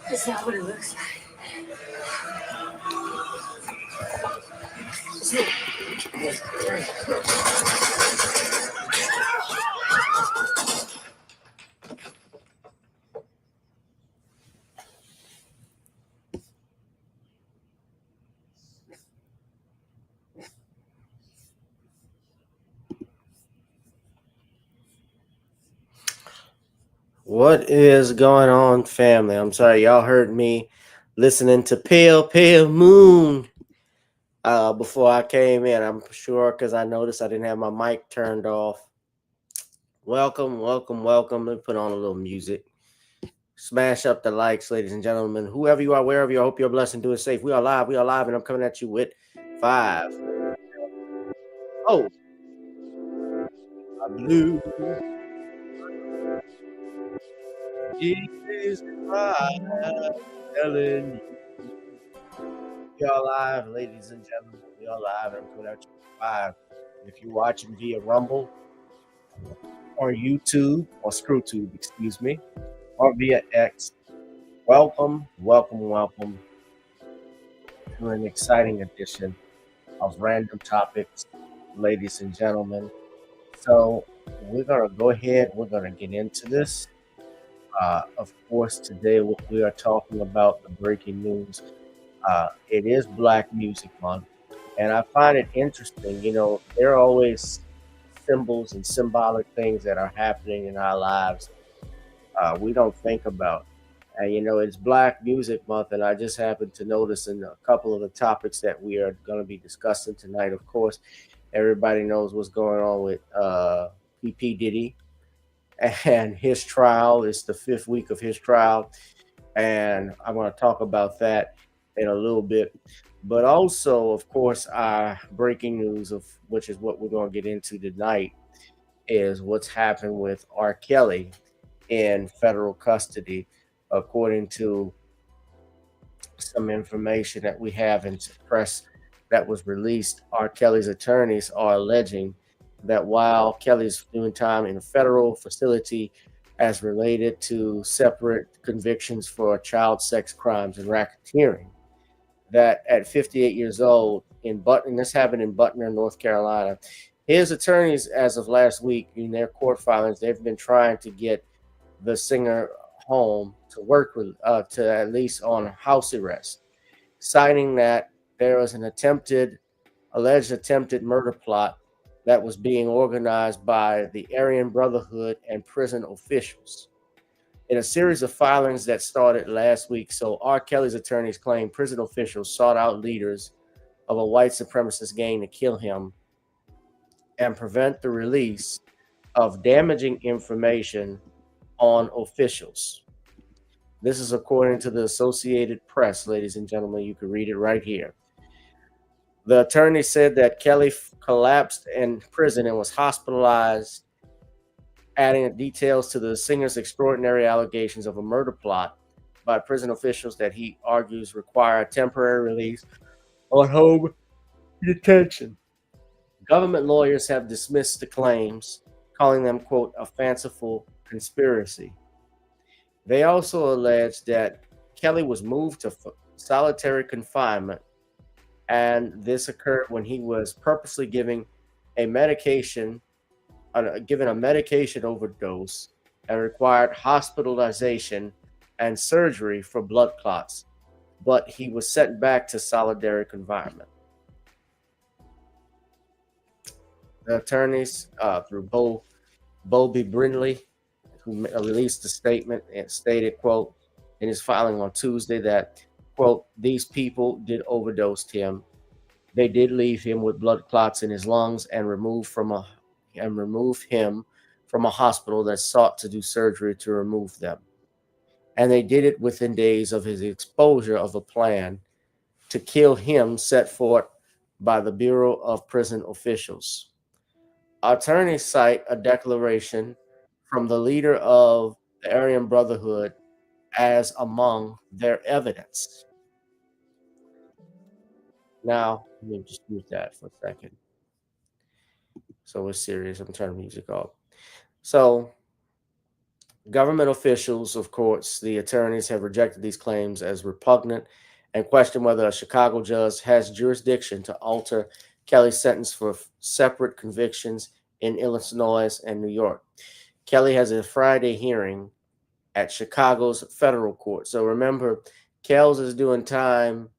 That's not what it looks like. What is going on, family? I'm sorry, y'all heard me listening to Pale Pale Moon before I came in. I'm sure because I noticed I didn't have my mic turned off. Welcome. Let me put on a little music. Smash up the likes, ladies and gentlemen. Whoever you are, wherever you are, I hope you're blessed and doing safe. We are live, and I'm coming at you with 5. Oh, I'm blue. Jesus Christ, telling you. We are live, ladies and gentlemen. We are live, and I'm coming at you with 5. If you're watching via Rumble or YouTube or ScrewTube, excuse me, or via X, welcome to an exciting edition of Random Topics, ladies and gentlemen. So we're gonna go ahead. We're gonna get into this. Of course, today we are talking about the breaking news. It is Black Music Month, and I find it interesting. You know, there are always symbols and symbolic things that are happening in our lives we don't think about. And, you know, it's Black Music Month, and I just happened to notice in a couple of the topics that we are going to be discussing tonight. Of course, everybody knows what's going on with Diddy and his trial. It's the 5th week of his trial, and I'm going to talk about that in a little bit. But also, of course, our breaking news, of which is what we're going to get into tonight, is what's happened with R. Kelly in federal custody, according to some information that we have in press that was released. R. Kelly's attorneys are alleging that while Kelly's doing time in a federal facility as related to separate convictions for child sex crimes and racketeering, that at 58 years old this happened in Butner, North Carolina, his attorneys, as of last week, in their court filings, they've been trying to get the singer home to work with, to at least on house arrest, citing that there was an alleged attempted murder plot that was being organized by the Aryan Brotherhood and prison officials. In a series of filings that started last week, so R. Kelly's attorneys claim prison officials sought out leaders of a white supremacist gang to kill him and prevent the release of damaging information on officials. This is according to the Associated Press, ladies and gentlemen. You can read it right here. The attorney said that Kelly collapsed in prison and was hospitalized, adding details to the singer's extraordinary allegations of a murder plot by prison officials that he argues require a temporary release on home detention. Government lawyers have dismissed the claims, calling them, quote, a fanciful conspiracy. They also allege that Kelly was moved to solitary confinement, and this occurred when he was purposely given a medication overdose and required hospitalization and surgery for blood clots, but he was sent back to solitary confinement. The attorneys, through Bobby Brindley, who released the statement and stated, quote, in his filing on Tuesday that, quote, quote, these people did overdose him. They did leave him with blood clots in his lungs and remove him from a hospital that sought to do surgery to remove them. And they did it within days of his exposure of a plan to kill him set forth by the Bureau of Prison officials. Attorneys cite a declaration from the leader of the Aryan Brotherhood as among their evidence. Now, let me just mute that for a second. So we're serious. I'm turning the music off. So, government officials, of course, the attorneys have rejected these claims as repugnant and question whether a Chicago judge has jurisdiction to alter Kelly's sentence for separate convictions in Illinois and New York. Kelly has a Friday hearing at Chicago's federal court. So remember, Kells is doing time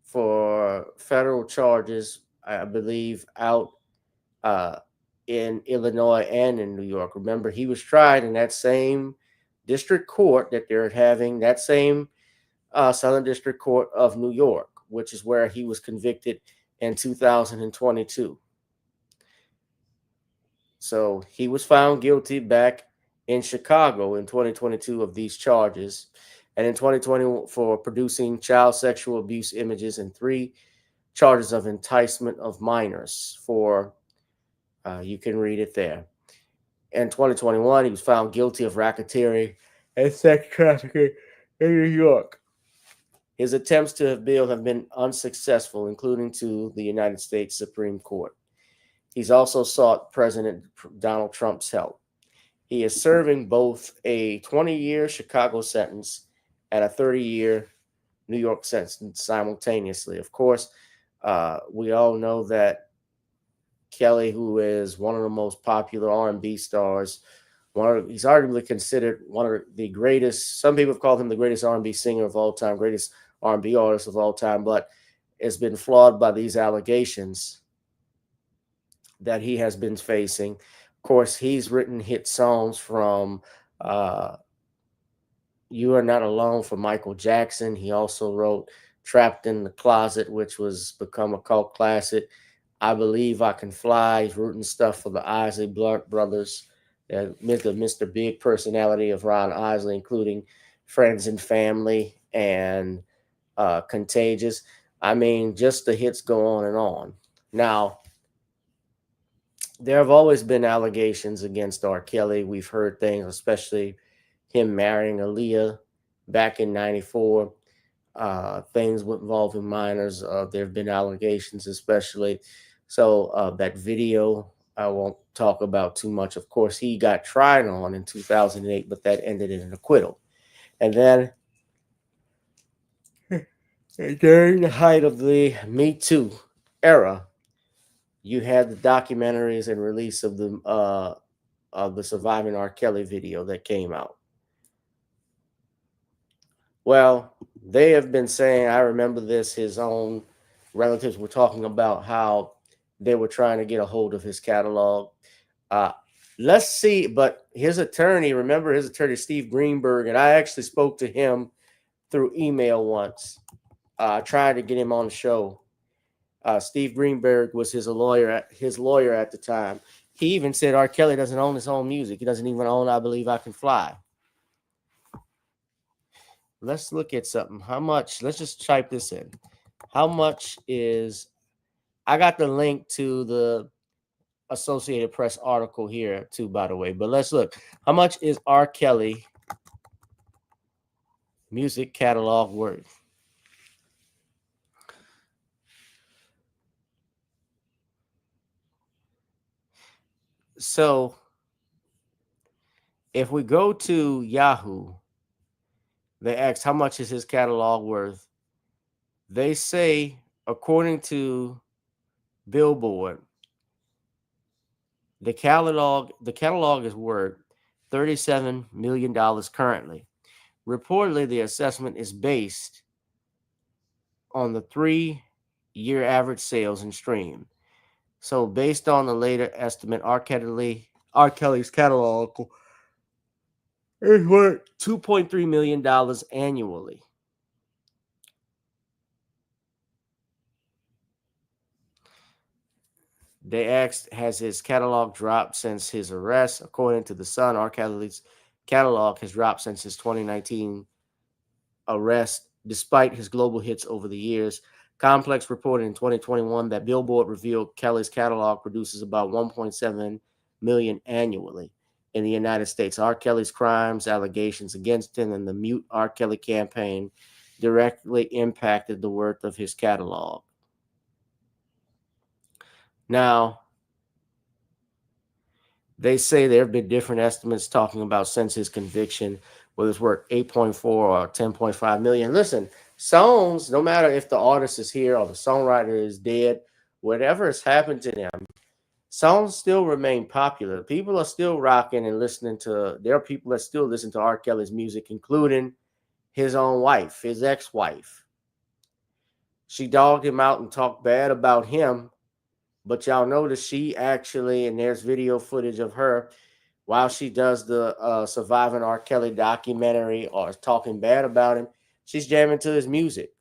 for federal charges, I believe, out in Illinois and in New York. Remember, he was tried in that same district court that they're having, that same Southern District Court of New York, which is where he was convicted in 2022. So he was found guilty back in Chicago in 2022 of these charges, and in 2020 for producing child sexual abuse images and 3 charges of enticement of minors for, you can read it there. In 2021, he was found guilty of racketeering and sex trafficking in New York. His attempts to bail have been unsuccessful, including to the United States Supreme Court. He's also sought President Donald Trump's help. He is serving both a 20-year Chicago sentence and a 30-year New York sentence simultaneously. Of course, we all know that Kelly, who is one of the most popular R&B stars, he's arguably considered one of the greatest. Some people have called him the greatest R&B singer of all time, greatest R&B artist of all time, but it's been flawed by these allegations that he has been facing. Of course, he's written hit songs from You Are Not Alone for Michael Jackson. He also wrote Trapped in the Closet, which was become a cult classic. I Believe I Can Fly. He's written stuff for the Isley Brothers, Mr. Big personality of Ron Isley, including Friends and Family and Contagious. I mean, just the hits go on and on. Now, there have always been allegations against R. Kelly. We've heard things, especially him marrying Aaliyah back in '94. Things involving minors. There have been allegations, especially. So that video I won't talk about too much. Of course, he got tried on in 2008, but that ended in an acquittal. And then during the height of the Me Too era, you had the documentaries and release of the Surviving R. Kelly video that came out. Well, they have been saying, I remember this, his own relatives were talking about how they were trying to get a hold of his catalog. Let's see, but his attorney, remember his attorney, Steve Greenberg, and I actually spoke to him through email once, trying to get him on the show. Steve Greenberg was his lawyer at the time. He even said R. Kelly doesn't own his own music. He doesn't even own I Believe I Can Fly. Let's look at something. How much? Let's just type this in. How much is... I got the link to the Associated Press article here too, by the way. But let's look. How much is R. Kelly music catalog worth? So if we go to Yahoo, they ask how much is his catalog worth. They say, according to Billboard, the catalog is worth $37 million currently. Reportedly, the assessment is based on the 3-year average sales and stream. So based on the later estimate, R. Kelly's catalog is worth $2.3 million annually. They asked, has his catalog dropped since his arrest? According to The Sun, R. Kelly's catalog has dropped since his 2019 arrest, despite his global hits over the years. Complex reported in 2021 that Billboard revealed Kelly's catalog produces about 1.7 million annually in the United States. R. Kelly's crimes, allegations against him, and the Mute R. Kelly campaign directly impacted the worth of his catalog. Now, they say there have been different estimates talking about since his conviction, whether it's worth 8.4 or 10.5 million. Listen, songs, no matter if the artist is here or the songwriter is dead, whatever has happened to them, songs still remain popular. People are still rocking and listening to, there are people that still listen to R. Kelly's music, including his own wife, his ex-wife. She dogged him out and talked bad about him. But y'all notice she actually, and there's video footage of her while she does the Surviving R. Kelly documentary or talking bad about him, she's jamming to his music.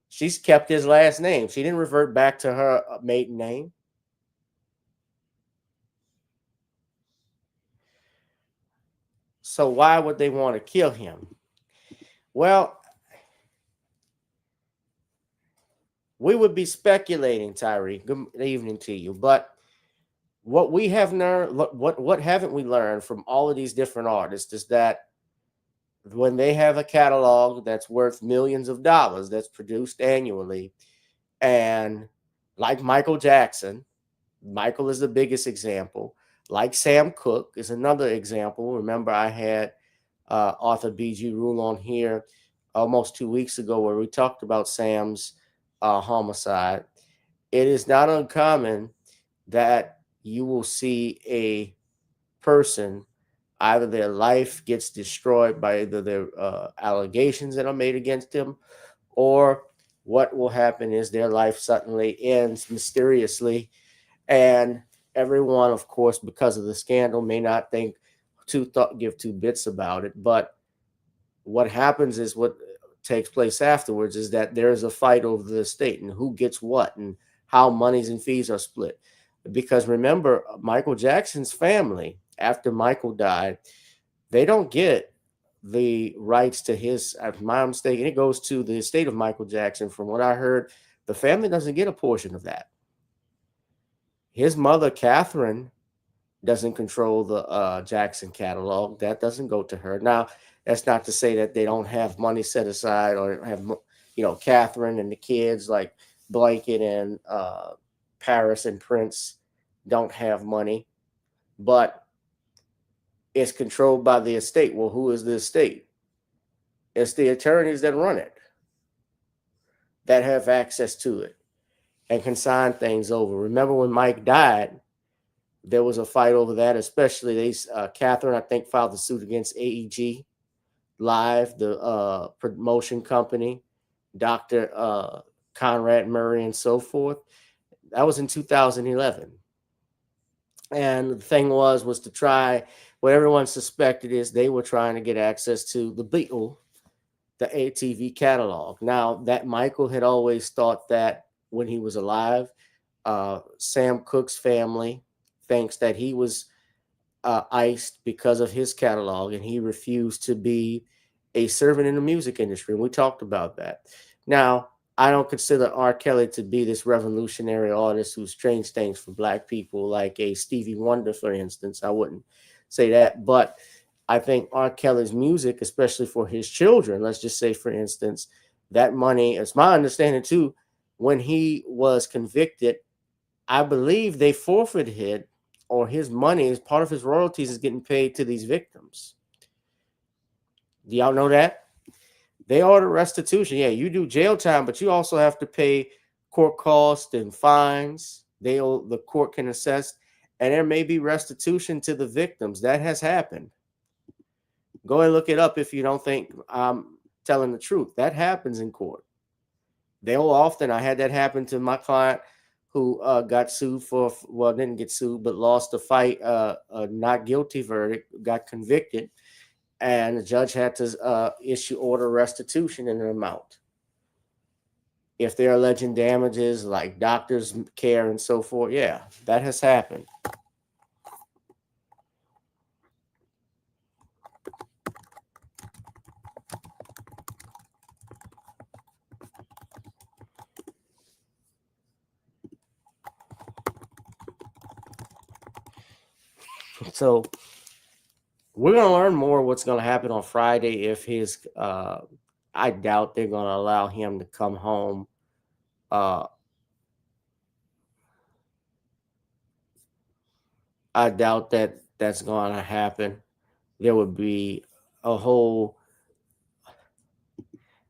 She's kept his last name. She didn't revert back to her maiden name. So why would they want to kill him? Well, we would be speculating, Tyree. Good evening to you. But what we have learned, what haven't we learned from all of these different artists is that when they have a catalog that's worth millions of dollars that's produced annually, and like Michael Jackson, Michael is the biggest example. Like Sam Cooke is another example. Remember, I had Arthur B.G. Rule on here almost 2 weeks ago where we talked about Sam's homicide. It is not uncommon that you will see a person, either their life gets destroyed by either their allegations that are made against them, or what will happen is their life suddenly ends mysteriously. And everyone, of course, because of the scandal, may not think give two bits about it. But what happens is what takes place afterwards is that there is a fight over the estate and who gets what and how monies and fees are split. Because remember, Michael Jackson's family, after Michael died, they don't get the rights to his, if I'm not mistaken, it goes to the estate of Michael Jackson. From what I heard, the family doesn't get a portion of that. His mother, Catherine, doesn't control the Jackson catalog. That doesn't go to her. Now, that's not to say that they don't have money set aside or have, Catherine and the kids like Blanket and Paris and Prince don't have money, but it's controlled by the estate. Well, who is the estate? It's the attorneys that run it, that have access to it and can sign things over. Remember when Mike died, there was a fight over that, especially Catherine, I think, filed a suit against AEG Live, the promotion company, Dr. Conrad Murray and so forth. That was in 2011. And the thing was to try, what everyone suspected is they were trying to get access to the Beatle, the ATV catalog. Now, that Michael had always thought that when he was alive, Sam Cooke's family thinks that he was iced because of his catalog and he refused to be a servant in the music industry. And we talked about that. Now, I don't consider R. Kelly to be this revolutionary artist who's changed things for Black people, like a Stevie Wonder, for instance. I wouldn't say that. But I think R. Kelly's music, especially for his children, let's just say, for instance, that money, it's my understanding too, when he was convicted, I believe they forfeited it, or his money, as part of his royalties, is getting paid to these victims. Do y'all know that? They order restitution. Yeah, you do jail time, but you also have to pay court costs and fines. The court can assess, and there may be restitution to the victims. That has happened. Go and look it up if you don't think I'm telling the truth. That happens in court. They'll often, I had that happen to my client who got sued didn't get sued, but lost a fight, a not guilty verdict, got convicted, and the judge had to order restitution in an amount. if they're alleging damages like doctors' care and so forth, yeah, that has happened. So we're gonna learn more what's gonna happen on Friday if his. I doubt they're gonna allow him to come home. Uh, I doubt that that's gonna happen. There would be a whole.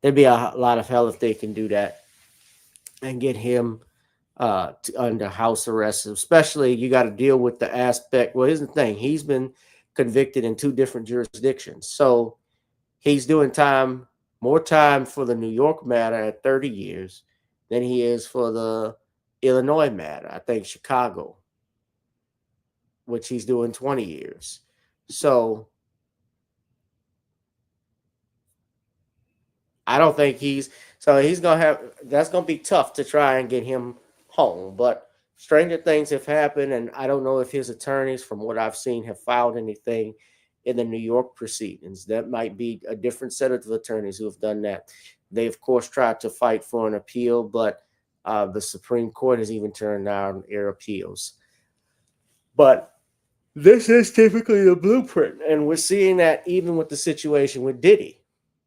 There'd be a lot of hell if they can do that and get him under house arrest. Especially, you got to deal with the aspect. Well, here's the thing: he's been convicted in 2 different jurisdictions, so he's doing more time for the New York matter at 30 years than he is for the Illinois matter. I think Chicago, which he's doing 20 years. So I don't think he's gonna have that's gonna be tough to try and get him home. But stranger things have happened, and I don't know if his attorneys, from what I've seen, have filed anything in the New York proceedings. That might be a different set of attorneys who have done that. They, of course, tried to fight for an appeal, but the Supreme Court has even turned down their appeals. But this is typically the blueprint, and we're seeing that even with the situation with Diddy.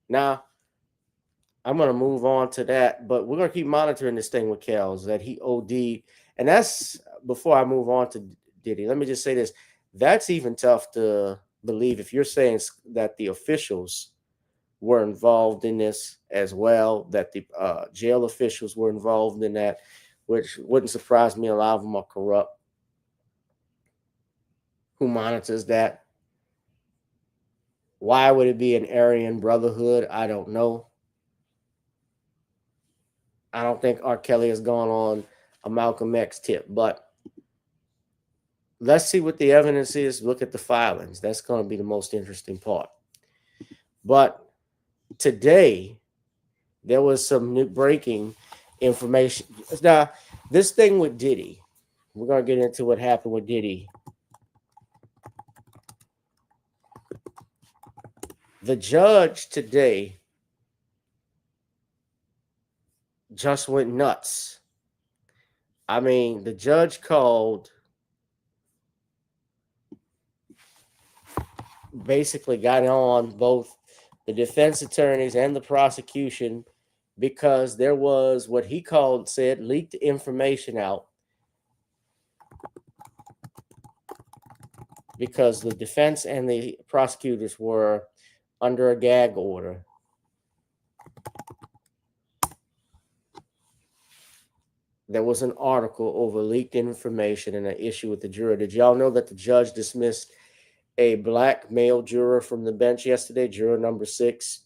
Now, I'm going to move on to that, but we're going to keep monitoring this thing with Kels that he OD'd. And that's before I move on to Diddy. Let me just say this. That's even tough to believe if you're saying that the officials were involved in this as well, that the jail officials were involved in that, which wouldn't surprise me. A lot of them are corrupt. Who monitors that? Why would it be an Aryan Brotherhood? I don't know. I don't think R. Kelly has gone on a Malcolm X tip, but let's see what the evidence is. Look at the filings. That's going to be the most interesting part. But today, there was some new breaking information. Now, this thing with Diddy, we're going to get into what happened with Diddy. The judge today just went nuts. I mean, the judge basically got on both the defense attorneys and the prosecution because there was what he said leaked information out because the defense and the prosecutors were under a gag order. There was an article over leaked information and an issue with the juror. Did y'all know that the judge dismissed a black male juror from the bench yesterday, juror number 6?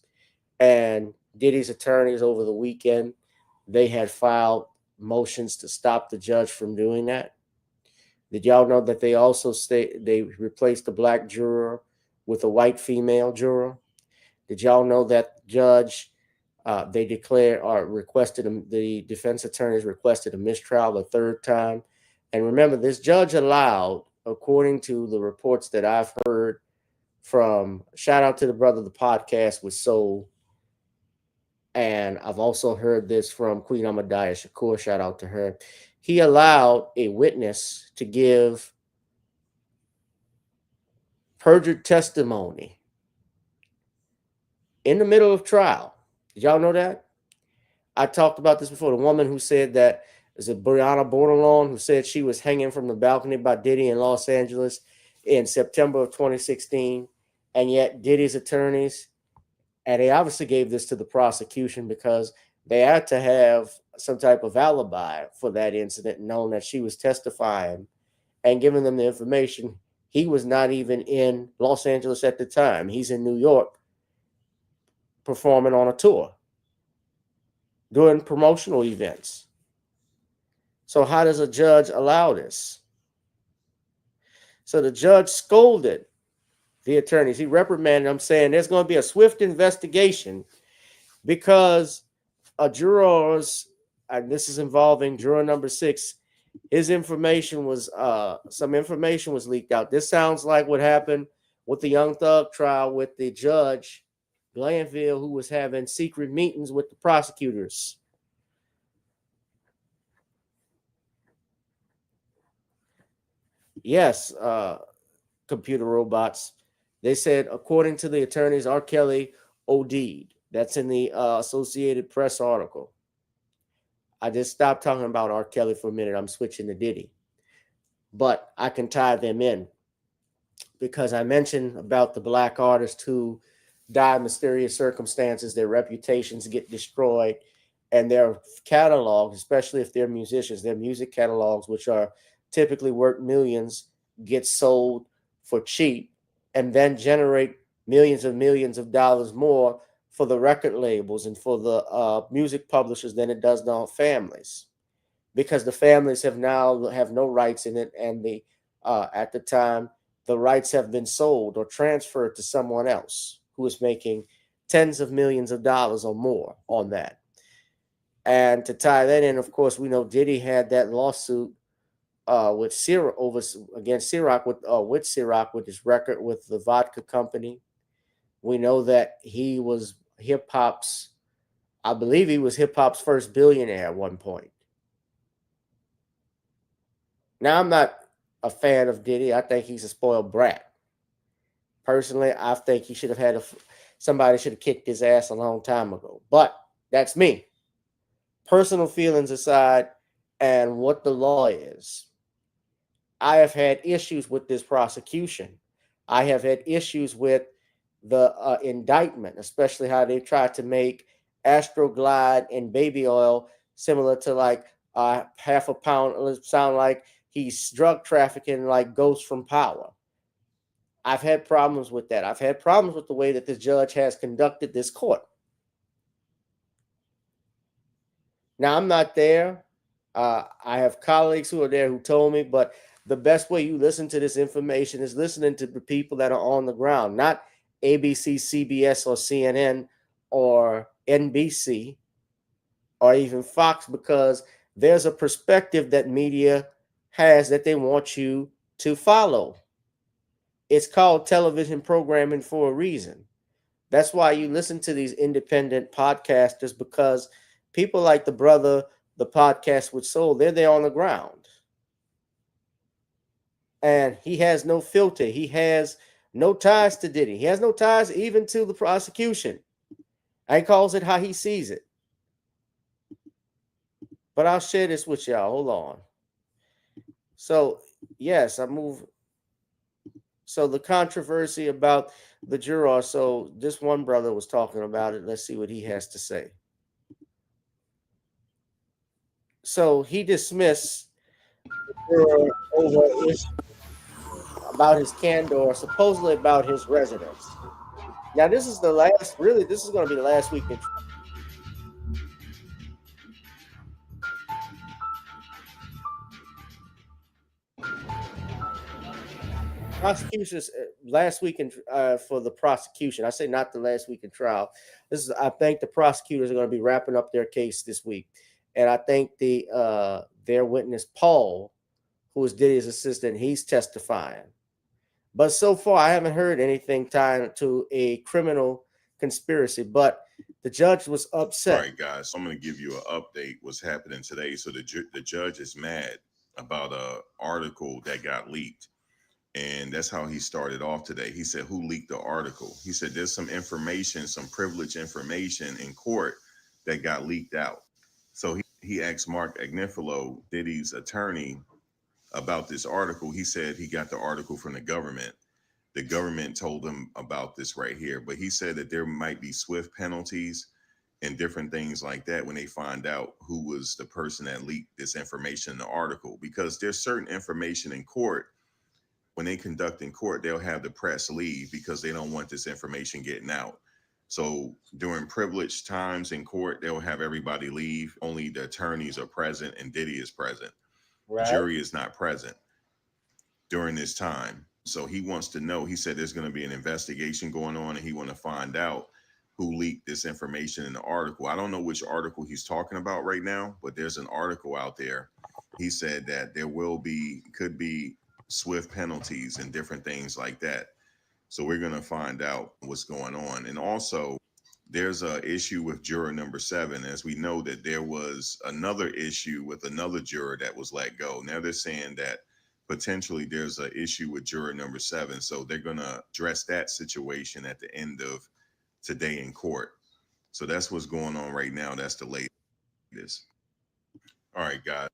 And Diddy's attorneys over the weekend, they had filed motions to stop the judge from doing that. Did y'all know that they also they replaced the black juror with a white female juror? Did y'all know that the judge they declared or requested the defense attorneys requested a mistrial a 3rd time? And remember, this judge allowed, according to the reports that I've heard from, shout out to the brother, the podcast with Soul. And I've also heard this from Queen Ahmadiyya Shakur, shout out to her. He allowed a witness to give perjured testimony in the middle of trial. Did y'all know that? I talked about this before. The woman who said that, is it Brianna Bordelon, who said she was hanging from the balcony by Diddy in Los Angeles in September of 2016. And yet Diddy's attorneys, and they obviously gave this to the prosecution because they had to have some type of alibi for that incident, knowing that she was testifying and giving them the information. He was not even in Los Angeles at the time. He's in New York performing on a tour, doing promotional events. So how does a judge allow this? So the judge scolded the attorneys. He reprimanded them, saying there's going to be a swift investigation because a juror's this is involving juror number 6. His information was some information was leaked out. This sounds like what happened with the Young Thug trial with the judge Glanville, who was having secret meetings with the prosecutors. Yes, computer robots. They said, according to the attorneys, R. Kelly OD'd. That's in the Associated Press article. I just stopped talking about R. Kelly for a minute. I'm switching to Diddy. But I can tie them in because I mentioned about the black artists who die in mysterious circumstances, their reputations get destroyed, and their catalogs, especially if they're musicians, their music catalogs, which are typically worth millions, get sold for cheap and then generate millions of dollars more for the record labels and for the music publishers than it does their families, because the families have no rights in it, and the at the time the rights have been sold or transferred to someone else who is making tens of millions of dollars or more on that. And to tie that in, of course, we know Diddy had that lawsuit with Ciroc against Ciroc with Ciroc with his record with the vodka company. We know that he was I believe he was hip hop's first billionaire at one point. Now, I'm not a fan of Diddy. I think he's a spoiled brat. Personally, I think he should have had somebody should have kicked his ass a long time ago. But that's me. Personal feelings aside, and what the law is, I have had issues with this prosecution. I have had issues with the indictment, especially how they tried to make Astroglide and baby oil similar to like half a pound. It sound like he's drug trafficking like Ghost from Power. I've had problems with that. I've had problems with the way that the judge has conducted this court. Now, I'm not there. I have colleagues who are there who told me, but the best way you listen to this information is listening to the people that are on the ground, not ABC, CBS, or CNN, or NBC, or even Fox, because there's a perspective that media has that they want you to follow. It's called television programming for a reason. That's why you listen to these independent podcasters, because people like the podcast with Soul, they're there on the ground. And he has no filter. He has no ties to Diddy. He has no ties even to the prosecution. And he calls it how he sees it. But I'll share this with y'all. Hold on. So, yes, So the controversy about the juror. So this one brother was talking about it. Let's see what he has to say. So he dismissed over issue about his candor, supposedly about his residence. Now, this is going to be the last week. Prosecutions last week for the prosecution. I say not the last week in trial. I think the prosecutors are going to be wrapping up their case this week, and I think their witness Paul, who is Diddy's assistant, he's testifying. But so far, I haven't heard anything tied to a criminal conspiracy. But the judge was upset. All right, guys. So I'm going to give you an update what's happening today. So the judge is mad about an article that got leaked. And that's how he started off today. He said, who leaked the article? He said, there's some information, some privileged information in court that got leaked out. So he asked Mark Agnifilo, Diddy's attorney, about this article. He said he got the article from the government. The government told him about this right here. But he said that there might be swift penalties and different things like that when they find out who was the person that leaked this information in the article. Because there's certain information in court. When they conduct in court, they'll have the press leave because they don't want this information getting out. So during privileged times in court, they'll have everybody leave. Only the attorneys are present and Diddy is present. Right. Jury is not present during this time. So he wants to know, he said there's going to be an investigation going on and he want to find out who leaked this information in the article. I don't know which article he's talking about right now, but there's an article out there. He said that there could be swift penalties and different things like that. So we're going to find out what's going on. And also, there's a issue with juror number 7, as we know that there was another issue with another juror that was let go. Now they're saying that potentially there's an issue with juror number 7. So they're going to address that situation at the end of today in court. So that's what's going on right now. That's the latest. All right, guys.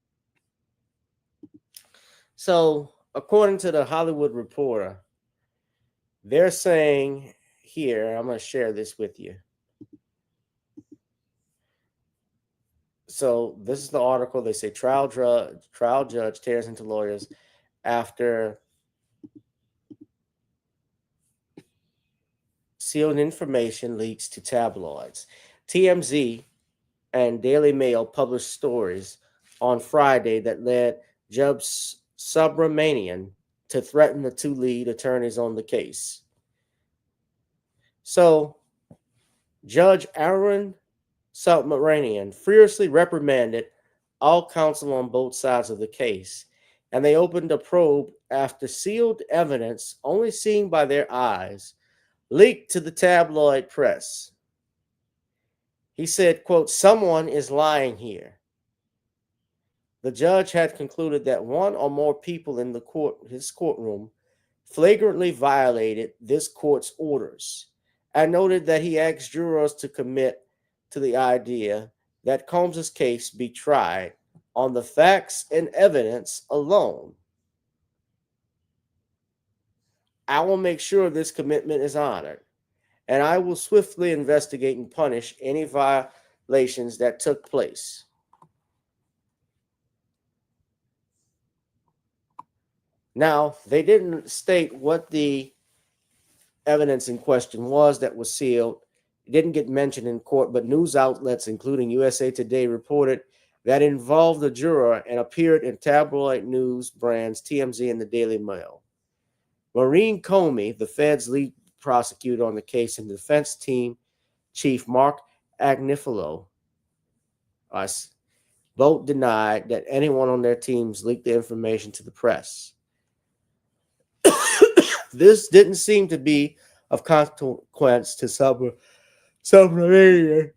So according to the Hollywood Reporter, they're saying here, I'm going to share this with you. So this is the article. They say trial judge tears into lawyers after sealed information leaks to tabloids. TMZ and Daily Mail published stories on Friday that led Judge Subramanian to threaten the 2 lead attorneys on the case. So Judge Aaron Subramanian fiercely reprimanded all counsel on both sides of the case, and they opened a probe after sealed evidence only seen by their eyes leaked to the tabloid press. He said, quote, "Someone is lying here." The judge had concluded that one or more people in his courtroom flagrantly violated this court's orders, and noted that he asked jurors to commit to the idea that Combs's case be tried on the facts and evidence alone. "I will make sure this commitment is honored, and I will swiftly investigate and punish any violations that took place." Now, they didn't state what the evidence in question was that was sealed. It didn't get mentioned in court, but news outlets, including USA Today, reported that it involved the juror and appeared in tabloid news brands TMZ and the Daily Mail. Maureen Comey, the Fed's lead prosecutor on the case, and the defense team chief Mark Agnifilo, both denied that anyone on their teams leaked the information to the press. This didn't seem to be of consequence to Subramanian,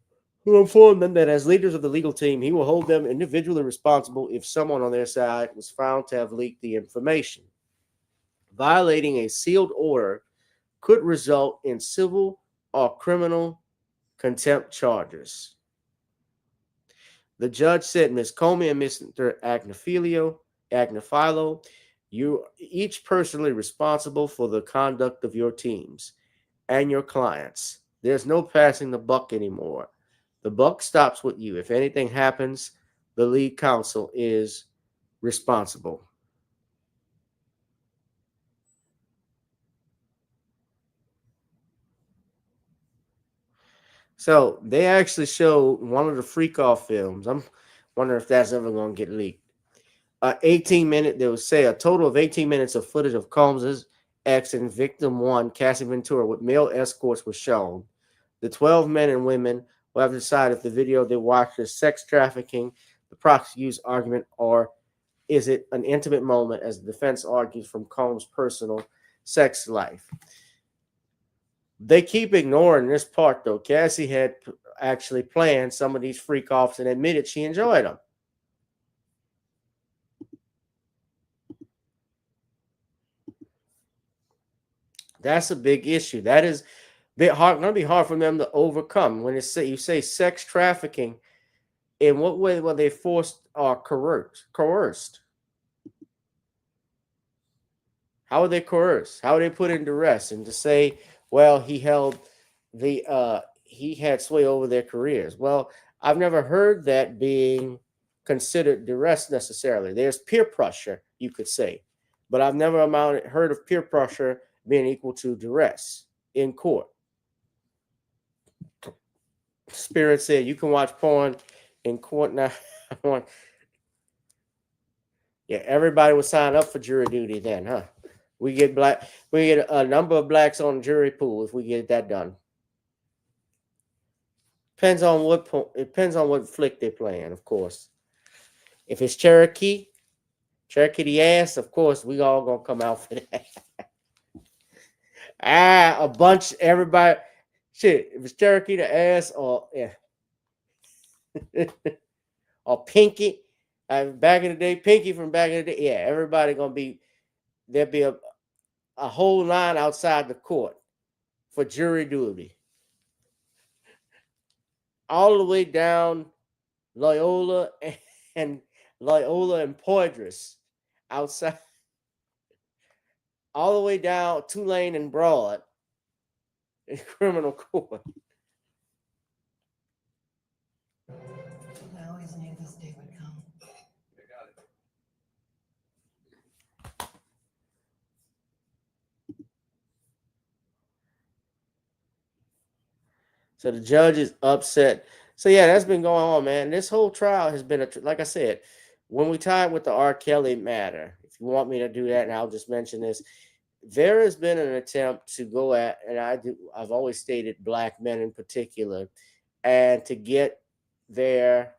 who informed them that as leaders of the legal team, he will hold them individually responsible if someone on their side was found to have leaked the information. Violating a sealed order could result in civil or criminal contempt charges. The judge said, "Ms. Comey and Mr. Agnifilo, you each personally responsible for the conduct of your teams and your clients. There's no passing the buck anymore. The buck stops with you. If anything happens, the lead counsel is responsible." So they actually showed one of the freak off films. I'm wondering if that's ever going to get leaked. 18-minute, they would say a total of 18 minutes of footage of Combs's ex and victim 1, Cassie Ventura, with male escorts was shown. The 12 men and women will have to decide if the video they watched is sex trafficking, the prosecutor's argument, or is it an intimate moment, as the defense argues, from Combs' personal sex life. They keep ignoring this part, though. Cassie had actually planned some of these freak offs and admitted she enjoyed them. That's a big issue. That is going to be hard for them to overcome. When you say sex trafficking, in what way were they forced or coerced? How were they coerced? How were they put in duress? And to say, well, he had sway over their careers. Well, I've never heard that being considered duress necessarily. There's peer pressure, you could say, but I've never heard of peer pressure being equal to duress in court. Spirit said you can watch porn in court now. Yeah, everybody would sign up for jury duty then, huh? We get a number of blacks on the jury pool if we get that done. Depends on what flick they're playing, of course. If it's Cherokee the ass, of course, we all gonna come out for that. A bunch, everybody. Shit, if it's Cherokee the ass or or Pinky, back in the day, Pinky from back in the day, yeah, everybody gonna be, there'll be a whole line outside the court for jury duty. All the way down Loyola and Poydras outside, all the way down Tulane and Broad in criminal court. I always knew this day would come. So the judge is upset. So yeah, that's been going on, man. This whole trial has been like I said, when we tie it with the R. Kelly matter, if you want me to do that, and I'll just mention this, there has been an attempt to go at, and I've always stated black men in particular, and to get their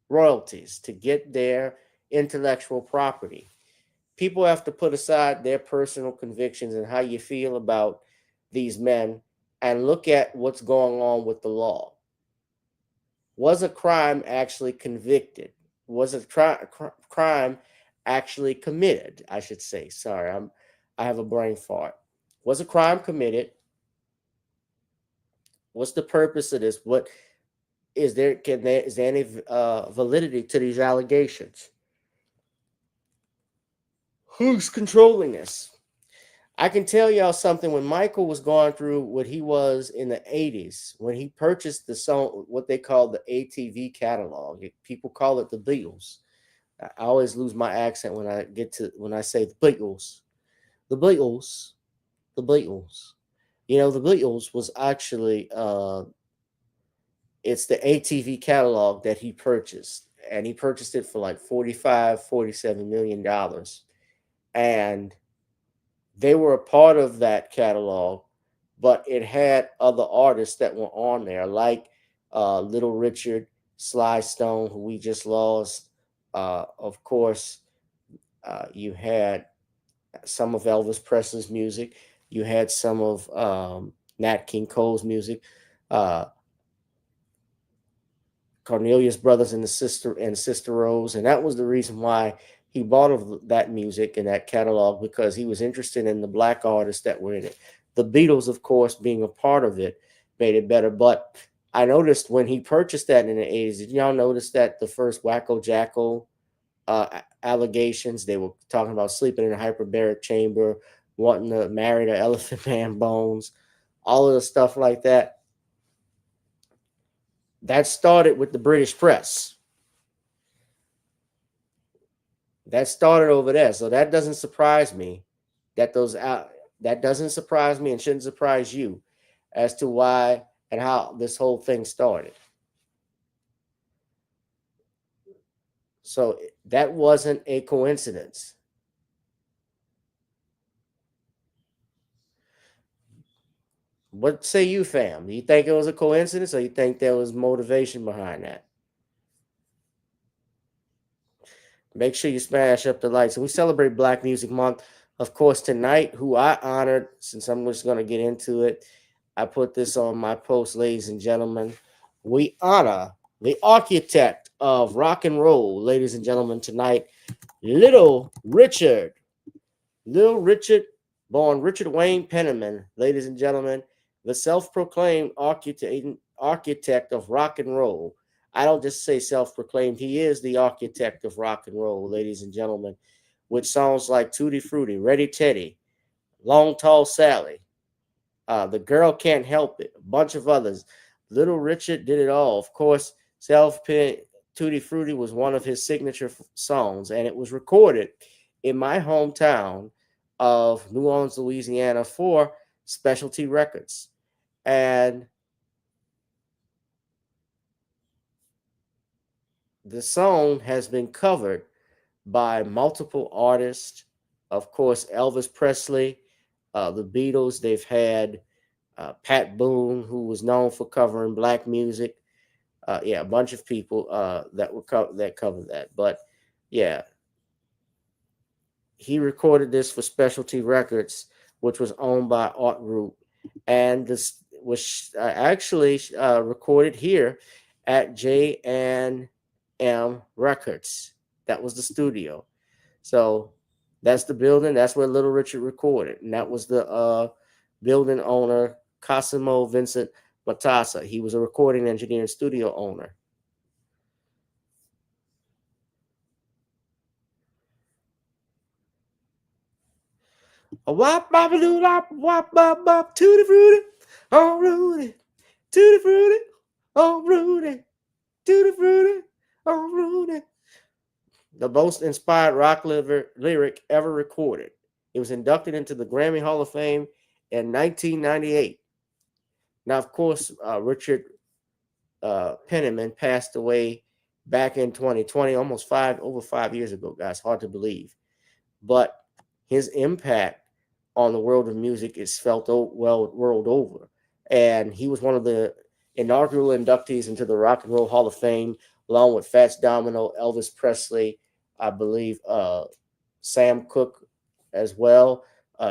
royalties, to get their intellectual property. People have to put aside their personal convictions and how you feel about these men and look at what's going on with the law. Was a crime actually convicted? Was a crime actually committed? I should say. Sorry, I have a brain fart. Was a crime committed? What's the purpose of this? What is there? Is there any validity to these allegations? Who's controlling this? I can tell y'all something. When Michael was going through what he was in the 80s, when he purchased the song, what they call the ATV catalog, people call it the Beatles. I always lose my accent when I say the Beatles. The Beatles. The Beatles. You know, the Beatles was actually it's the ATV catalog that he purchased. And he purchased it for like $47 million. And they were a part of that catalog, but it had other artists that were on there, like Little Richard, Sly Stone, who we just lost. Of course, you had some of Elvis Presley's music. You had some of Nat King Cole's music. Cornelius Brothers and Sister Rose, and that was the reason why he bought of that music and that catalog, because he was interested in the black artists that were in it. The Beatles, of course, being a part of it, made it better. But I noticed when he purchased that in the 80s, did y'all notice that the first Wacko Jacko allegations, they were talking about sleeping in a hyperbaric chamber, wanting to marry the Elephant Man Bones, all of the stuff like that. That started with the British press. That started over there. So that doesn't surprise me that that doesn't surprise me and shouldn't surprise you as to why and how this whole thing started. So that wasn't a coincidence. What say you, fam? Do you think it was a coincidence, or you think there was motivation behind that? Make sure you smash up the likes. And we celebrate Black Music Month. Of course, tonight, who I honored, since I'm just going to get into it, I put this on my post, ladies and gentlemen. We honor the architect of rock and roll, ladies and gentlemen, tonight, Little Richard. Little Richard, born Richard Wayne Penniman, ladies and gentlemen, the self-proclaimed architect of rock and roll. I don't just say self-proclaimed. He is the architect of rock and roll, ladies and gentlemen, with songs like Tutti Frutti, Ready Teddy, Long Tall Sally, The Girl Can't Help It, a bunch of others. Little Richard did it all. Of course, Tutti Frutti was one of his signature songs, and it was recorded in my hometown of New Orleans, Louisiana, for Specialty Records. And the song has been covered by multiple artists. Of course, Elvis Presley, the Beatles, they've had Pat Boone, who was known for covering black music. Yeah, a bunch of people that covered that. But yeah, he recorded this for Specialty Records, which was owned by Art Group, and this was actually recorded here at J&M Records. That was the studio. So that's the building. That's where Little Richard recorded, and that was the building owner, Cosimo Vincent Matassa. He was a recording engineer and studio owner. A wop bop a doo lop wop bop bop tutti frutti, oh Rudy, tutti frutti, oh Rudy, tutti frutti, oh Rudy. The most inspired rock lyric ever recorded. It was inducted into the Grammy Hall of Fame in 1998. Now, of course, Richard Penniman passed away back in 2020, almost over 5 years ago, guys. Hard to believe. But his impact on the world of music is felt world over. And he was one of the inaugural inductees into the Rock and Roll Hall of Fame, along with Fats Domino, Elvis Presley, I believe Sam Cooke as well.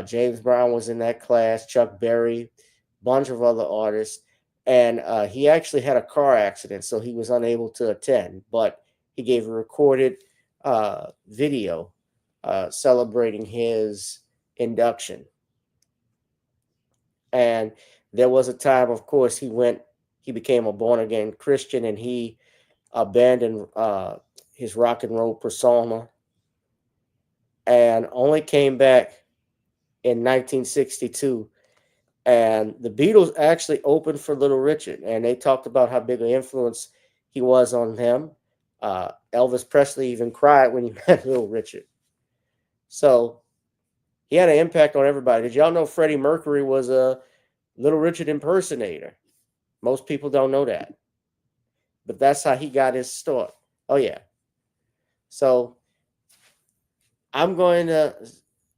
James Brown was in that class, Chuck Berry, bunch of other artists. And he actually had a car accident, so he was unable to attend. But he gave a recorded video celebrating his induction. And there was a time, of course, he became a born again Christian, and he abandoned his rock and roll persona and only came back in 1962. And the Beatles actually opened for Little Richard, and they talked about how big an influence he was on them. Elvis Presley even cried when he met Little Richard. So he had an impact on everybody. Did y'all know Freddie Mercury was a Little Richard impersonator? Most people don't know that. But that's how he got his start. Oh, yeah. So I'm going to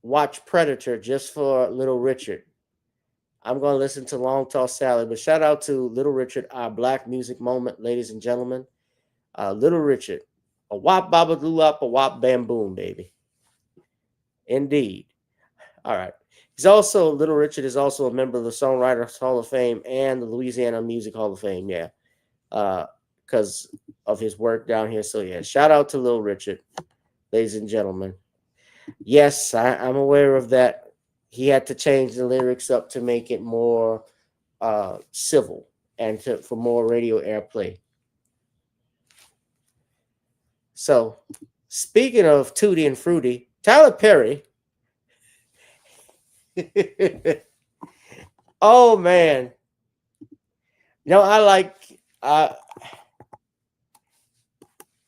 watch Predator just for Little Richard. I'm going to listen to Long Tall Sally. But shout out to Little Richard, our black music moment, ladies and gentlemen. Little Richard, a wop baba doo wop, a wop bam boom, baby. Indeed. All right. Little Richard is also a member of the Songwriters Hall of Fame and the Louisiana Music Hall of Fame. Yeah. Because of his work down here. So, yeah, shout out to Little Richard, ladies and gentlemen. Yes, I'm aware of that. He had to change the lyrics up to make it more civil and for more radio airplay. So, speaking of Tutti and Fruity, Tyler Perry. Oh, man.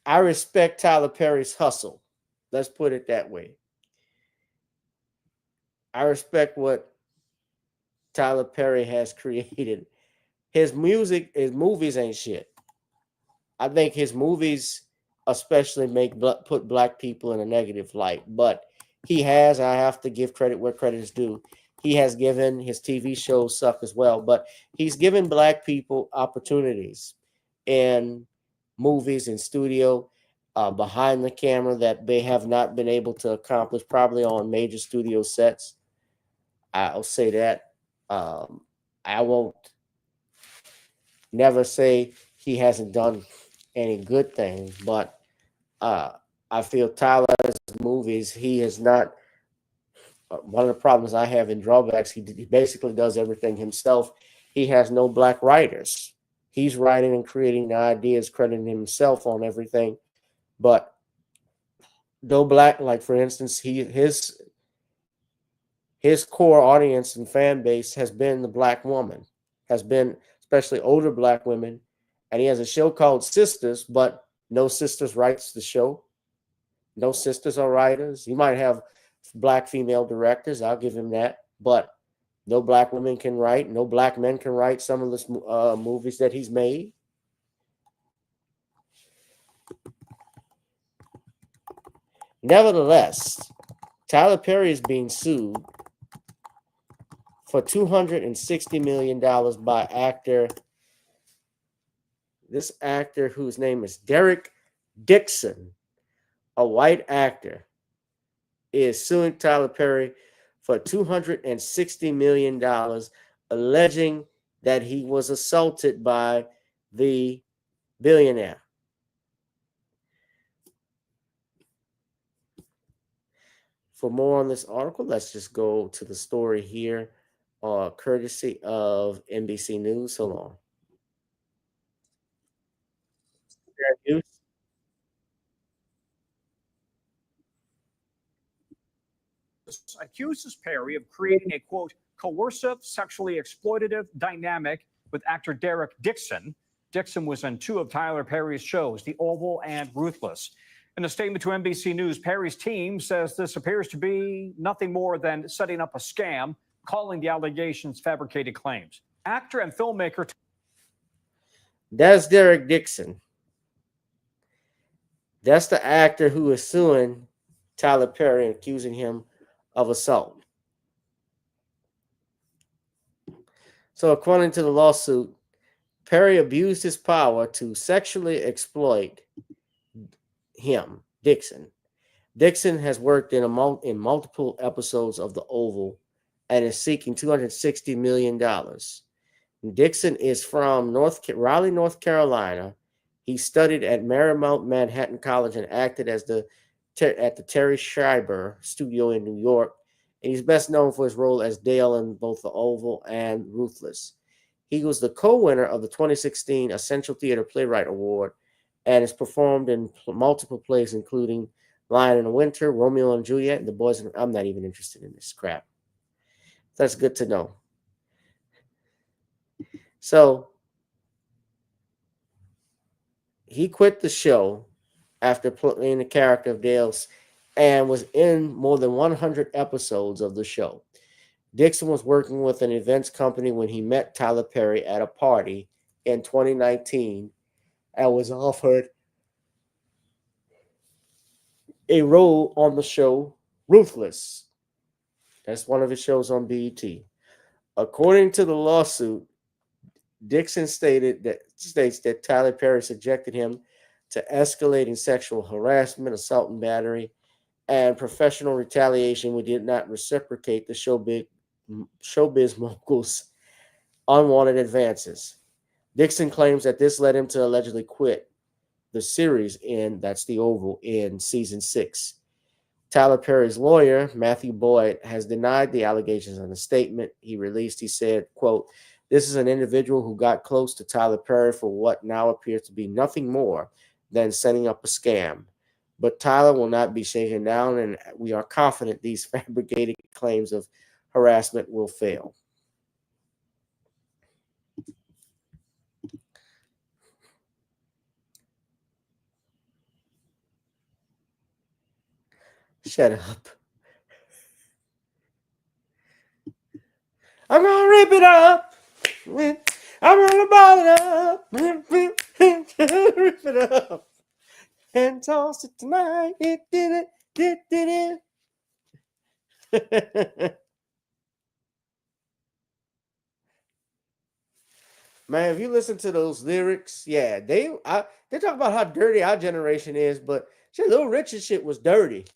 I respect Tyler Perry's hustle. Let's put it that way. I respect what Tyler Perry has created. His movies ain't shit. I think his movies especially put black people in a negative light. But I have to give credit where credit is due. He has given his TV shows suck as well, but he's given black people opportunities in movies and studio behind the camera that they have not been able to accomplish probably on major studio sets. I'll say that. I won't never say he hasn't done any good things, but I feel Tyler's movies, he has not. One of the problems I have in drawbacks, he basically does everything himself. He has no black writers. He's writing and creating the ideas, crediting himself on everything. But no black, like for instance, his core audience and fan base has been the black woman, has been especially older black women. And he has a show called Sisters, but no sisters writes the show. No sisters are writers. He might have black female directors. I'll give him that. But no black women can write. No black men can write some of the movies that he's made. Nevertheless, Tyler Perry is being sued for $260 million by actor. This actor, whose name is Derek Dixon, a white actor, is suing Tyler Perry for $260 million, alleging that he was assaulted by the billionaire. For more on this article, let's just go to the story here, courtesy of NBC News. Hold on. Accuses Perry of creating a, quote, coercive, sexually exploitative dynamic with actor Derek Dixon. Dixon was on two of Tyler Perry's shows, The Oval and Ruthless. In a statement to NBC News, Perry's team says this appears to be nothing more than setting up a scam, calling the allegations fabricated claims. Actor and filmmaker. That's Derek Dixon. That's the actor who is suing Tyler Perry and accusing him of assault. So, according to the lawsuit, Perry abused his power to sexually exploit him, Dixon. Dixon has worked in multiple episodes of The Oval and is seeking $260 million. Dixon is from Raleigh, North Carolina. He studied at Marymount Manhattan College and acted as at the Terry Schreiber studio in New York. And he's best known for his role as Dale in both The Oval and Ruthless. He was the co-winner of the 2016 Essential Theater Playwright Award and has performed in multiple plays, including Lion in the Winter, Romeo and Juliet, and The Boys. I'm not even interested in this crap. That's good to know. So he quit the show after playing the character of Dale's and was in more than 100 episodes of the show. Dixon was working with an events company when he met Tyler Perry at a party in 2019 and was offered a role on the show Ruthless. That's one of his shows on BET. According to the lawsuit, Dixon states that Tyler Perry subjected him to escalating sexual harassment, assault and battery, and professional retaliation. We did not reciprocate the showbiz mogul's unwanted advances. Dixon claims that this led him to allegedly quit the series that's The Oval, in season 6. Tyler Perry's lawyer, Matthew Boyd, has denied the allegations in a statement he released. He said, quote, "This is an individual who got close to Tyler Perry for what now appears to be nothing more than setting up a scam. But Tyler will not be shaken down, and we are confident these fabricated claims of harassment will fail." Shut up. I'm gonna rip it up. I'm gonna ball it up. Rip it up. And toss it tonight. It did it. Man, if you listen to those lyrics, yeah, they talk about how dirty our generation is, but shit, Little Richard shit was dirty.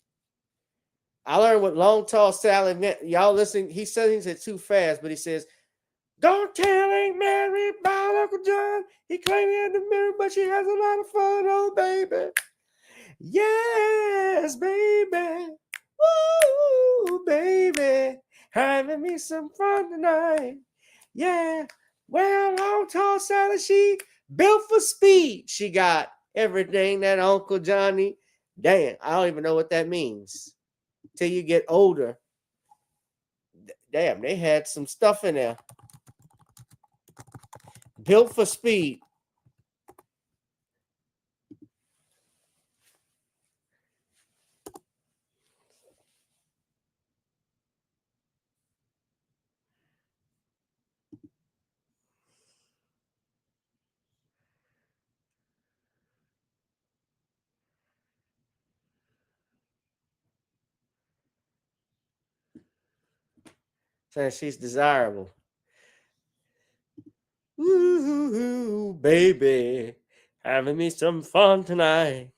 I learned what long, tall Sally meant. Y'all listen, he says it too fast, but he says, "Don't tell Aunt Mary about Uncle John. He claimed he had the mirror, but she has a lot of fun, oh baby. Yes, baby. Woo, baby. Having me some fun tonight. Yeah. Well, long, tall Sally, she built for speed. She got everything that Uncle Johnny." Damn, I don't even know what that means. Till you get older. Damn, they had some stuff in there. Built for speed. saying she's desirable. Ooh, baby, having me some fun tonight.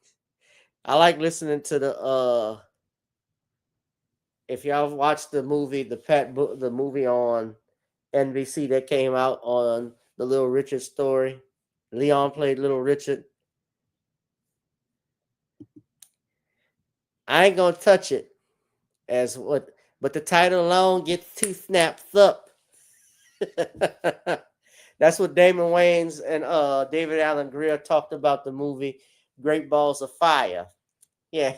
I like listening to the if y'all watched the movie, the movie on NBC that came out on the Little Richard story. Leon played Little Richard. I ain't gonna touch it but the title alone gets 2 snaps up. That's what Damon Wayans and David Allen Greer talked about the movie Great Balls of Fire. Yeah.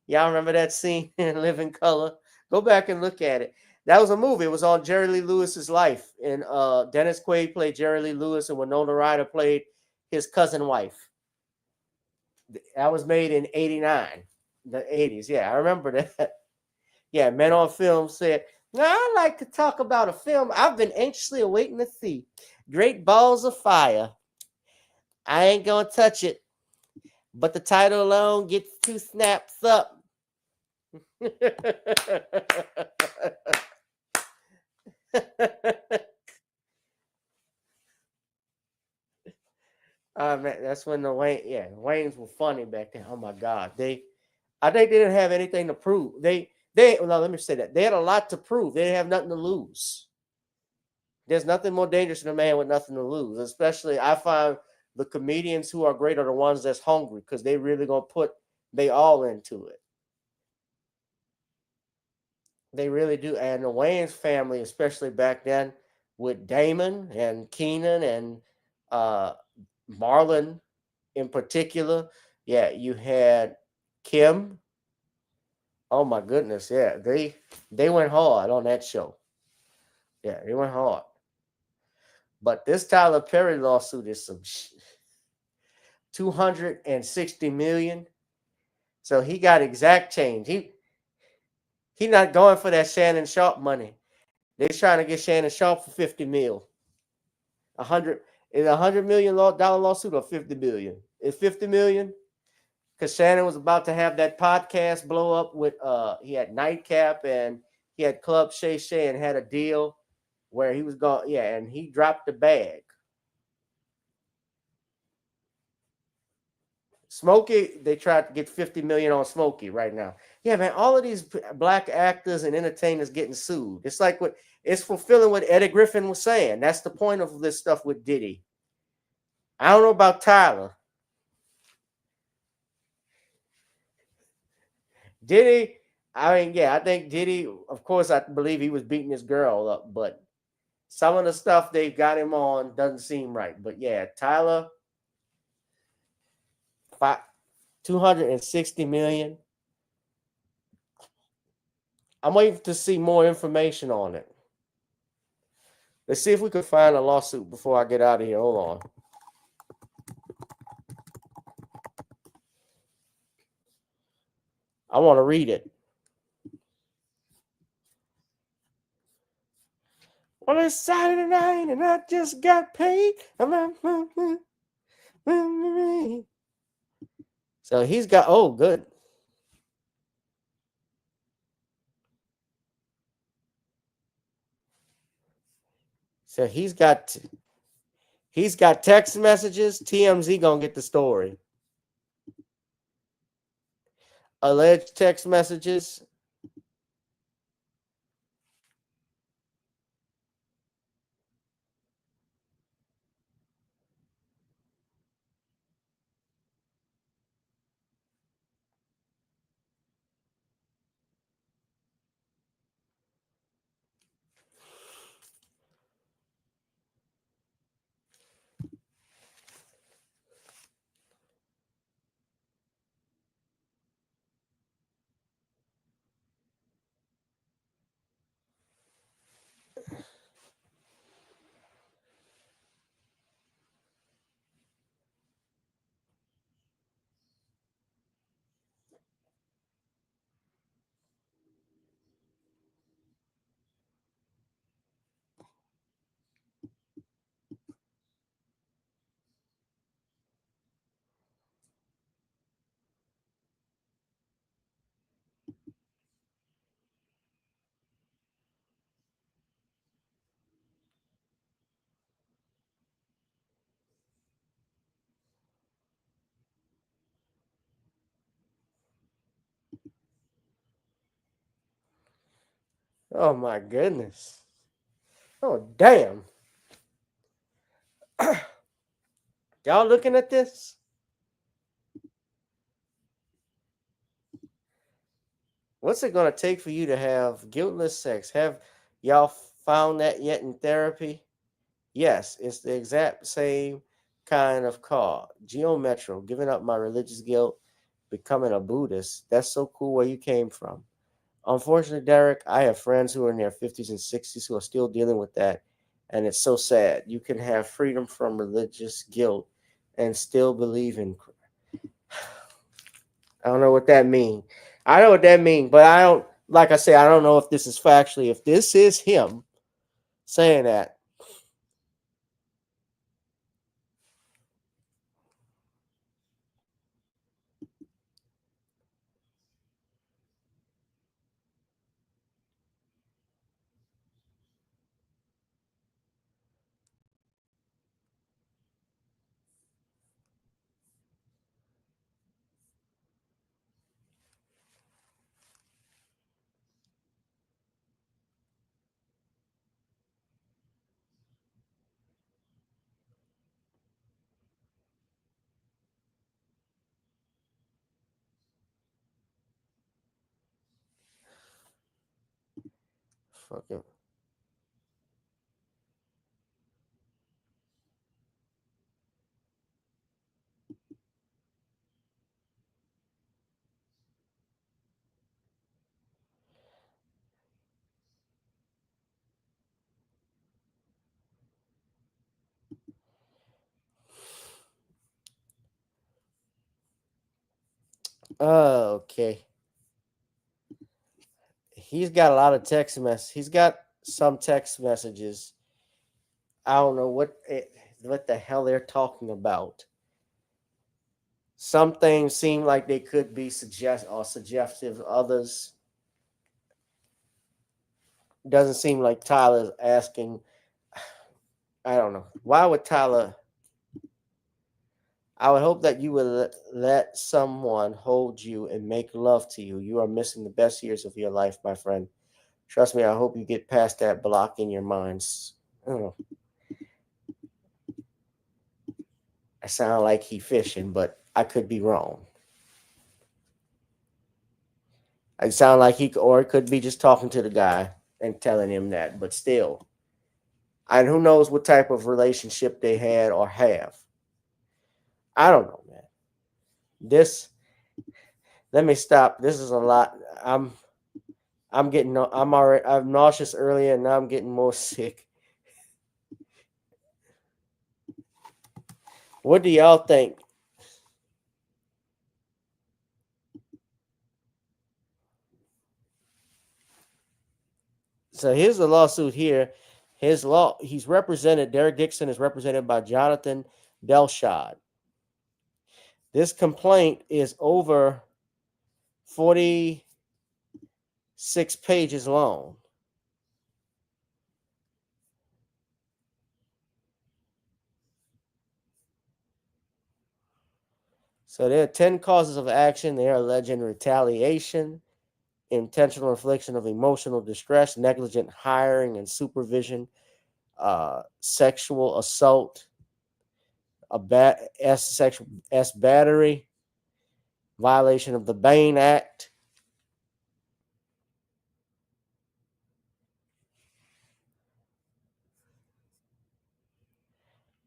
Y'all remember that scene in Living Color? Go back and look at it. That was a movie. It was on Jerry Lee Lewis's life. And Dennis Quaid played Jerry Lee Lewis, and Winona Ryder played his cousin wife. That was made in 89, the 80s. Yeah, I remember that. Yeah, Men on Film said, now, I like to talk about a film I've been anxiously awaiting to see. Great Balls of Fire. I ain't going to touch it, but the title alone gets 2 snaps up. Man, that's when the Waynes were funny back then. Oh my God, I think they didn't have anything to prove. Well, let me say that they had a lot to prove. They didn't have nothing to lose. There's nothing more dangerous than a man with nothing to lose. Especially, I find the comedians who are great are the ones that's hungry because they really gonna put they all into it. They really do. And the Wayans family, especially back then, with Damon and Keenan and Marlon in particular. Yeah, you had Kim. Oh my goodness, yeah, they went hard on that show. Yeah, they went hard. But this Tyler Perry lawsuit is some 260 million. So he got exact change. He not going for that Shannon Sharp money. They're trying to get Shannon Sharp for 50 mil. Is $100 million lawsuit or 50 billion? It's 50 million because Shannon was about to have that podcast blow up with he had Nightcap and he had Club Shay Shay and had a deal where he was going, yeah, and he dropped the bag. Smokey, they tried to get 50 million on Smokey right now. Yeah, man, all of these black actors and entertainers getting sued. It's like it's fulfilling what Eddie Griffin was saying. That's the point of this stuff with Diddy. I don't know about Tyler. Diddy, I mean, yeah, I think Diddy, of course, I believe he was beating his girl up, but some of the stuff they've got him on doesn't seem right. But yeah, Tyler, 260 million. I'm waiting to see more information on it. Let's see if we can find a lawsuit before I get out of here. Hold on. I want to read it. Well, it's Saturday night and I just got paid. So he's got, oh, good. So he's got text messages. TMZ gonna get the story. Alleged text messages. Oh my goodness. Oh damn. Y'all looking at this? What's it gonna take for you to have guiltless sex? Have y'all found that yet in therapy? Yes, it's the exact same kind of car. Metro, giving up my religious guilt, becoming a Buddhist. That's so cool where you came from. Unfortunately, Derek, I have friends who are in their 50s and 60s who are still dealing with that. And it's so sad. You can have freedom from religious guilt and still believe in. I don't know what that means. I know what that means, but I don't, like I say, I don't know if this is factually, if this is him saying that. Fucking. Okay. He's got a lot of text mess. He's got some text messages. I don't know what the hell they're talking about. Some things seem like they could be suggestive. Others doesn't seem like Tyler's asking. I don't know. Why would Tyler? I would hope that you would let someone hold you and make love to you. You are missing the best years of your life, my friend. Trust me, I hope you get past that block in your minds. I don't know. I sound like he fishing, but I could be wrong. I sound like or it could be just talking to the guy and telling him that, but still. And who knows what type of relationship they had or have. I don't know, man. This, let me stop. This is a lot. I'm nauseous earlier and now I'm getting more sick. What do y'all think? So here's the lawsuit here. He's represented, Derek Dixon is represented by Jonathan Delshad. This complaint is over 46 pages long. So there are 10 causes of action. They are alleging retaliation, intentional infliction of emotional distress, negligent hiring and supervision, sexual assault, sexual battery, violation of the Bain Act,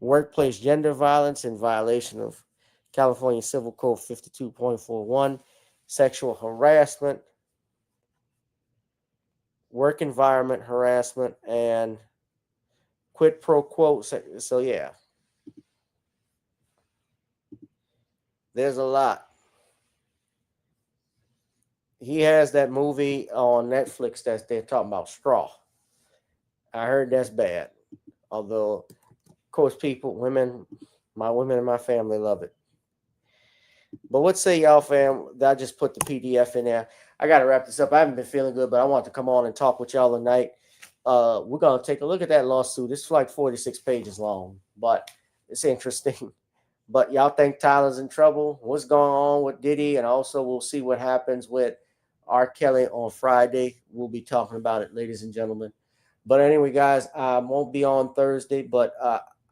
workplace gender violence in violation of California Civil Code 52.41, sexual harassment, work environment harassment, and quid pro quo. So yeah, there's a lot. He has that movie on Netflix that they're talking about, Straw. I heard that's bad. Although, of course, my women in my family love it. But what say y'all, fam? I just put the PDF in there. I got to wrap this up. I haven't been feeling good, but I want to come on and talk with y'all tonight. We're going to take a look at that lawsuit. It's like 46 pages long, but it's interesting. But y'all think Tyler's in trouble? What's going on with Diddy? And also we'll see what happens with R. Kelly on Friday. We'll be talking about it, ladies and gentlemen. But anyway, guys, I won't be on Thursday, but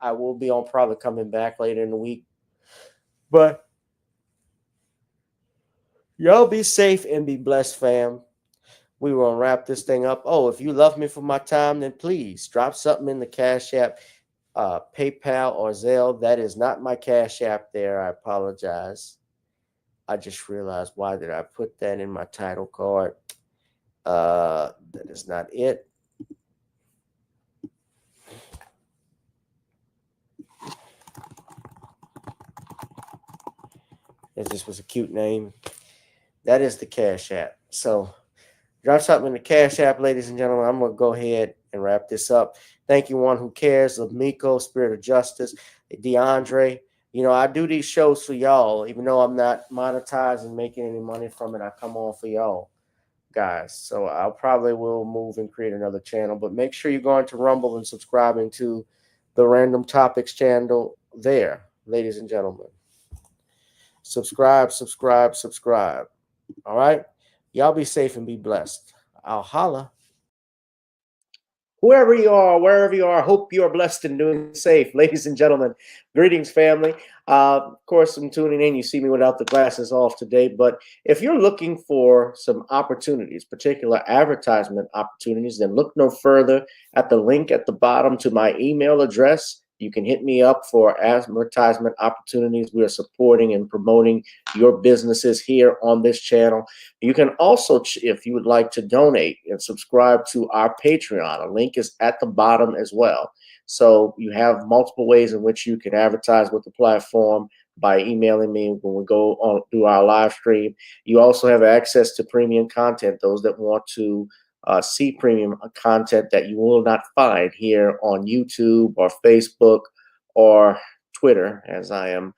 I will be on, probably coming back later in the week. But y'all be safe and be blessed, fam. We will wrap this thing up. Oh, if you love me for my time, then please drop something in the Cash App, PayPal, or Zelle. That is not my Cash App there. I apologize. I just realized, why did I put that in my title card? That is not it. This was a cute name. That is the Cash App. So drop something in the Cash App, ladies and gentlemen. I'm going to go ahead and wrap this up. Thank you, One Who Cares, Lamiko, Spirit of Justice, DeAndre. You know, I do these shows for y'all, even though I'm not monetizing, making any money from it. I come on for y'all, guys. So I probably will move and create another channel. But make sure you're going to Rumble and subscribing to the Random Topics channel there, ladies and gentlemen. Subscribe, subscribe, subscribe. All right? Y'all be safe and be blessed. I'll holla. Whoever you are, wherever you are, hope you are blessed and doing safe. Ladies and gentlemen, greetings, family. Of course, I'm tuning in. You see me without the glasses off today. But if you're looking for some opportunities, particular advertisement opportunities, then look no further at the link at the bottom to my email address. You can hit me up for advertisement opportunities. We are supporting and promoting your businesses here on this channel. You can also, if you would like to donate and subscribe to our Patreon, a link is at the bottom as well. So you have multiple ways in which you can advertise with the platform by emailing me when we go on through our live stream. You also have access to premium content, those that want to see premium content that you will not find here on YouTube or Facebook or Twitter, as I am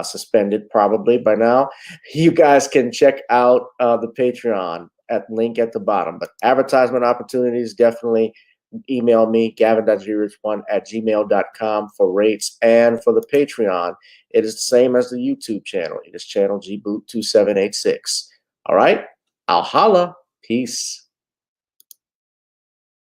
suspended probably by now. You guys can check out the Patreon at link at the bottom. But advertisement opportunities, definitely email me, gavin.grich1@gmail.com for rates. And for the Patreon, it is the same as the YouTube channel. It is channel gboot2786. All right, I'll holla. Peace.